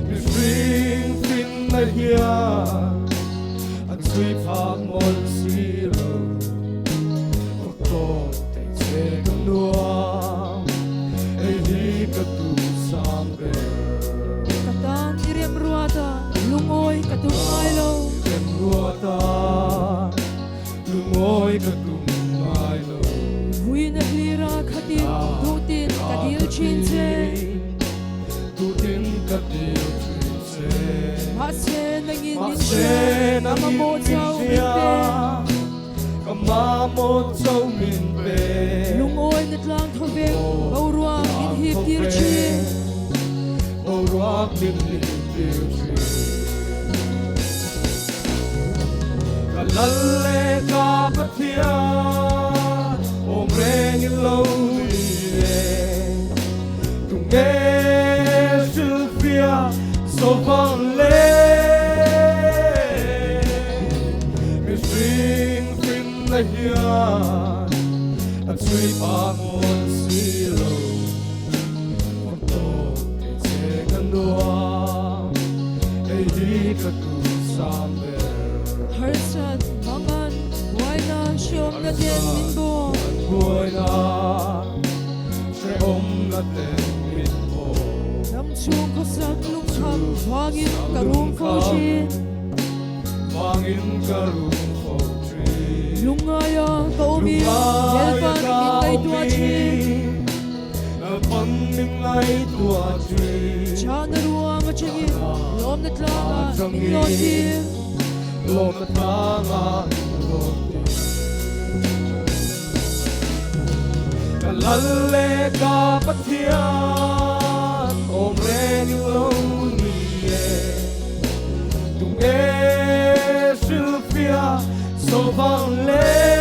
mi swing fin na hia at sweet heart mon zero Katan direm ruata lungoy katung ailo Lumoy katumay lo Vui na lira khatin dutin kadil chin che Tutin kadil trinse Ma se nangin din Makse siya nang Kamamo chao siya binte Kamamo chau min pe Lungoy na tlang thovek Bauruang in hip tir chin Mauruak din tir chin Kalale ka pathian om reng lo ye tunge sylvia so vang le mi swing fin la hian at sui pa mon silo to te che kan doa ei di ka tu sam Harsat mangan Why na siyom na din min bo Buhay na siya na ten mo Nam chung kasak lung ham Wangin karung ko chin Mangin karong pagtri Lungaya kaumi Yelpan min kay tua chin Alpan min lay tua tri Cha na ruang at chingin Lom na tlanga min lotin Lom at mga loti Kalale ka pathian om reng lo niye tunge sylvia so vang le